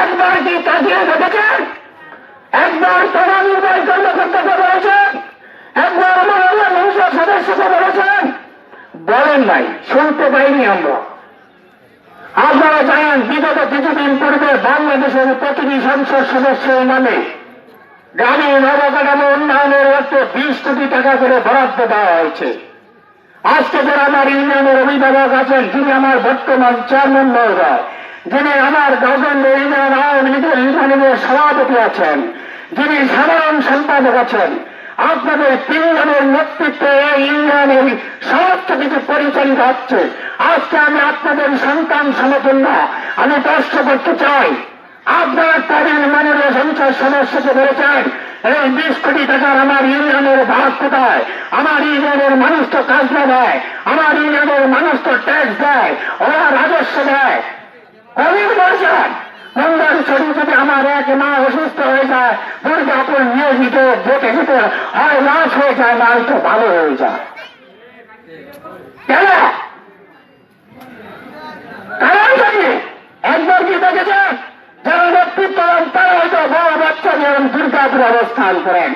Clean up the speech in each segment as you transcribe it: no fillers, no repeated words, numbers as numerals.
একবার কি তাকিয়ে দেখেছেন? একবার তারা নির্বাহী কর্মকর্তাকে বলেছেন, একবার মহিলা সংসদ সদস্যকে বলেছেন? বলেন নাই, শুনতে পাইনি আমরা। আপনারা জানেন বিগত কিছুদিন পূর্বে বাংলাদেশের প্রতিটি সংসদ সদস্যের নামে গ্রামীণ অবকাঠামো উন্নয়নের লক্ষ্যে 20 কোটি টাকা করে বরাদ্দ দেওয়া হয়েছে। আজকে যারা আমার ইউনিয়নের অভিভাবক আছেন, যিনি আমার বর্তমান চেয়ারম্যান মহোদয়, যিনি আমার গগন্ড ইউনিয়ন আওয়ামী লীগের ইউনিয়নের সভাপতি আছেন, যিনি সাধারণ সম্পাদক আছেন, আপনাদের তিনজনের নেতৃত্বে এই ইউনিয়নের সমস্ত কিছু পরিচালিত হচ্ছে। আজকে আমি আপনাদের সন্তান সমতুল্য আমি প্রশ্ন করতে চাই, আপনারা তাদের মাননীয় সংসদ সদস্যকে বলেছেন এই 20 কোটি টাকার আমার ইউনিয়নের ভাগ কোথায়? আমার ইউনিয়নের মানুষ তো কাজলা দেয়, আমার ইউনিয়নের মানুষ তো ট্যাক্স দেয়, ওরা রাজস্ব দেয়। কবির বলছেন মঙ্গল ছড়ি যদি আমার এক মা অসুস্থ হয়ে যায়, দুর্গাপুর নিয়োজিত যেতে যেতে হয় লাশ হয়ে যায়, না তো ভালো হয়ে যায়। কেন? কারণ কি একবার কি দেখেছেন যারা নেতৃত্ব তারা হয়তো বড় বাচ্চা নিয়ে দুর্গাপুর অবস্থান করেন,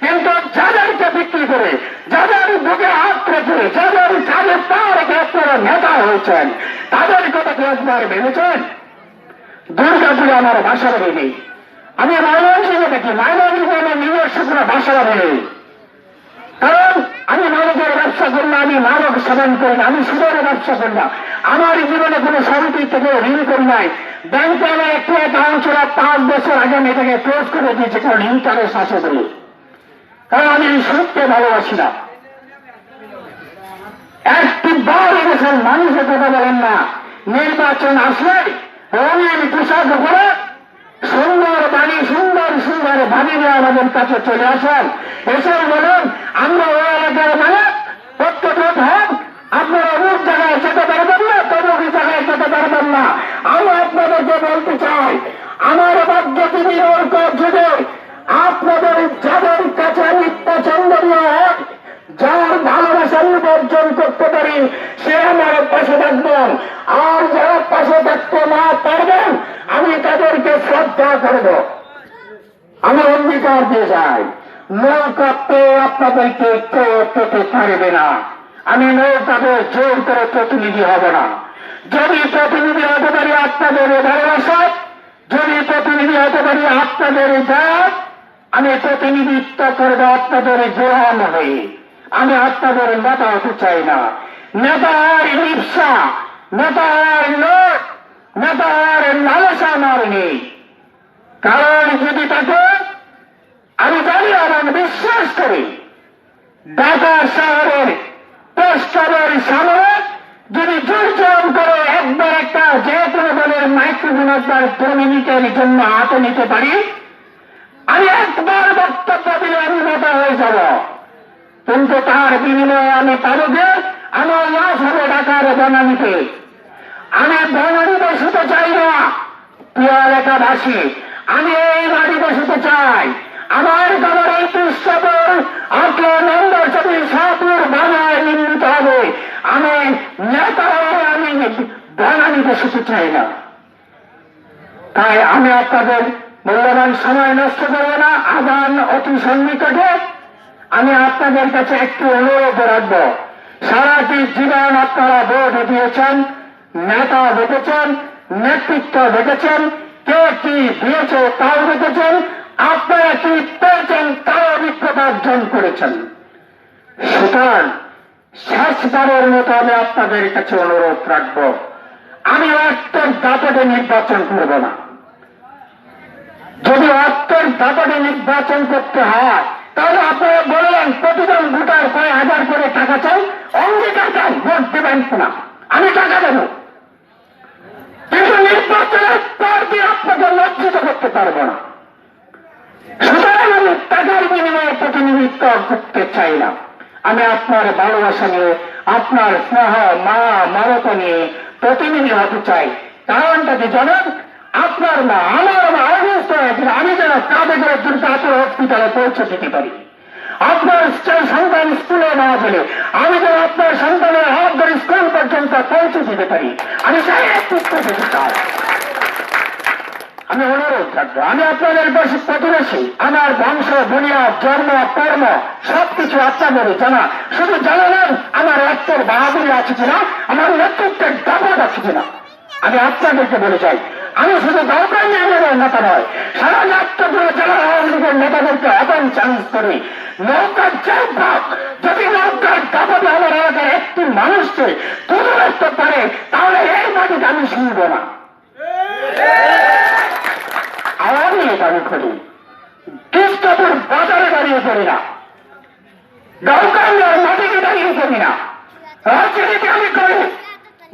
কিন্তু যাদেরকে বিক্রি করে, যাদের বুকে হাত রেখে, যাদের কাজে পা রেখে আপনারা নেতা হয়েছেন, তাদের কথা কি একবার ভেবেছেন? দুর্গাপুরে আমার বাসা বাড়ি নেই, আমি ময়মনসিংহে থাকি, ময়মনসিংহে আমার নিজস্ব কোনো বাসা বাড়ি নেই। কারণ আমি মাদকের ব্যবসা করি না, আমি মাদক সেবন করি না, আমি সুদের ব্যবসা করি না, আমার জীবনে কোনো সমিতি থেকে ঋণ করি নাই। ব্যাংকে আমার একটি অ্যাকাউন্ট ছিল, 5 বছর আগে আমি এটাকে ক্লোজ করে দিয়েছি, কারণ ইন্টারেস্ট আছে বলে। কারণ আমি সুদকে ভালোবাসি না। একটি বার এনেছেন মানুষের কথা বলেন না, নির্বাচন আসলে রঙিন পোশাক করে সুন্দর বাড়ি সুন্দর সুন্দর ভাবিরা আমাদের কাছে চলে আসেন, এসে বলুন আমরা ওই এলাকার মানে প্রত্যেক হন, আপনারা অমুক জায়গায় যেতে পারবেন না, তমুক জায়গায় যেতে পারবেন না। আমি আপনাদেরকে বলতে চাই, আমার পদ্ধতি যুগে আপনাদের যাদের কাছে আমি পছন্দনীয় হয়, যার ভালোবাসা অর্জন করতে পারি, সে আমার পাশে থাকবেন। আর যারা পাশে থাকতে না পারবেন, আমি তাদেরকে শ্রদ্ধা করব। আমি অঙ্গীকার দিয়ে যাই, নৌকাতে আপনাদেরকে কেউ পেতে পারবে না। আমি নৌকাতে জোর করে প্রতিনিধি হব না। যদি প্রতিনিধি হতে পারি আপনাদের ভালোবাসা, যদি প্রতিনিধি হতে পারি আপনাদের দেশ, আমি প্রতিনিধিত্ব করবো আপনাদের গ্রহণ হয়ে। আমি আপনাদের নেতা হতে চাই না। নেতা আর লিপসা, নেতা আর লোক, নেতা আর লালসা আমার নেই। কারণ যদি তাকে আমি জানি এবং বিশ্বাস করি, ঢাকা শহরের পোস্টারের সামনে যদি জোরজোর করে একবার একটা যে কোনো দলের মাইক্রোফোন একবার 2 মিনিটের জন্য হাতে নিতে পারি, আমি একবার বক্তব্য দিলে আমি নেতা হয়ে যাব। কিন্তু তার বিনিময়ে আমি পাবো যে আমার লাশ হবে ঢাকার বনানীতে। আমি বনানীতে শুতে চাই না, প্রিয় এলাকাবাসী, আমি এই বাড়িতে শুতে চাই। আমার ঘরের এই পুষ্পপুর আটলা নম্বর ছবি শাহপুর বানায় নির্মিত হবে। আমি নেতা হয়ে আমি বনানীতে শুতে চাই না। তাই আমি আপনাদের মূল্যবান সময় নষ্ট করবো না। আজান অতি সন্নিকটে। আমি আপনাদের কাছে একটু অনুরোধ রাখবো, সারাটি জীবন আপনারা ভোট দিয়েছেন, নেতা দেখেছেন, নেতৃত্ব দেখেছেন, কে কি দিয়েছে তাও দেখেছেন, আপনারা কি পেয়েছেন তাও অভিজ্ঞতা অর্জন করেছেন। সুতরাং শেষবারের মতো আমি আপনাদের কাছে অনুরোধ রাখবো, আমি অর্থের দাপটে নির্বাচন করব না। যদি অর্থের দাপটে নির্বাচন করতে হয় তাহলে আপনারা বললেন প্রতিজন ভোটার 5,000 করে টাকা চাই, অঙ্গীকার চাই, ভোট দেবেন না, আমি টাকা দেব। কিন্তু নির্বাচনের পর দিয়ে আপনাকে লজ্জিত করতে পারবো না। সুতরাং আমি টাকার বিনিময়ে প্রতিনিধিত্ব করতে চাই না। আমি আপনার ভালোবাসা নিয়ে, আপনার স্নেহ মা মমতা নিয়ে প্রতিনিধি হতে চাই। কারণটা কি জানেন? আপনার মা আমার মা অসুস্থ হয়েছিল, আমি যেন কাঁধে করে দুর্গাপুর হসপিটালে পৌঁছে দিতে পারি। আপনার সন্তান স্কুলে না গেলে আমি যেন আপনার সন্তানের হাত ধরে স্কুল পর্যন্ত পৌঁছে দিতে পারি। আমি সেই নেতৃত্ব দিতে চাই। আমি অনুরোধ থাকবো, আমি আপনাদের বেশি প্রতিবেশী, আমার বংশ বুনিয়াদ জন্ম কর্ম সবকিছু আপনাদেরই জানা। শুধু জানা নয়, আমার রক্তের বাহাদুরি আছে কিনা, আমার নেতৃত্বের দাপট আছে কিনা আমি আপনাদেরকে বলে চাই। আমি শুধু দরকার নিয়ে আমাদের নেতা নয়, সারা রাষ্ট্র জেলা আওয়ামী লীগের নেতাদেরকে এখন চ্যালেঞ্জ করি, নৌকার যে ভাগ যদি নৌকার দাপটে আমার এলাকার একটি মানুষকে তুলে রাখতে পারে, তাহলে এই মাটিতে আমি শুনব না। আওয়ামী লীগ আমি করি, কৃষ্ণপুর বাজারে দাঁড়িয়ে করি না, নৌকার মাটিকে দাঁড়িয়ে করি না, রাজনীতি আমি করি।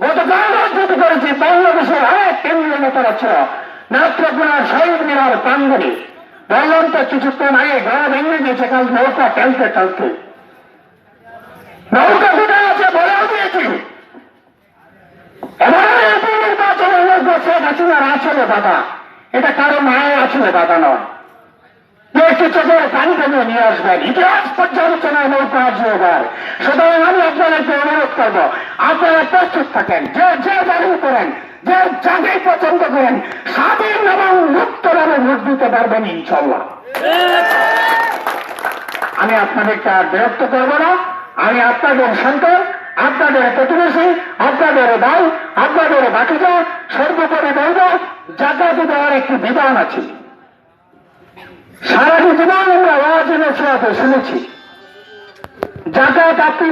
গতকাল রাজনীতি করেছি, বাংলাদেশের অনেক কেন্দ্রীয় নেতারা ছিল, নেত্রকোনার শহীদ মিনার প্রাঙ্গণে বললাম তো কিছুক্ষণ আগে ঘর ভেঙে গেছে, কাল নৌকা টেলতে টেলতে নৌকা কোথায় আছে বলেও দিয়েছি। এবার এমপি নির্বাচনের লোক শেখ হাসিনার আসলে বাধা, এটা কারো মায়ের আসলে বাধা নয়। একটু চোখের পানি কমিয়ে নিয়ে আসবেন, ইতিহাস পর্যালোচনায় নৌকা আসবে এবার। সুতরাং আমি আপনাদেরকে অনুরোধ করবো, আপনারা প্রস্তুত থাকেন, যে দাবি করেন, যে যাকেই পছন্দ করেন, স্বাধীন এবং মুক্তভাবে ভোট দিতে পারবেন ইনশাল্লাহ। আমি আপনাদেরকে আর বিরক্ত করব না। আমি আপনাদের সন্তান, আপনাদের প্রতিবেশী, আপনাদের ভাই, আপনাদের বাকিটা। সর্বোপরি বলব, জাকাত দেওয়ার একটি বিধান আছে। সারা জীবন আমরা ওয়াজিব নসিহতে শুনেছি, জাকাত আপনি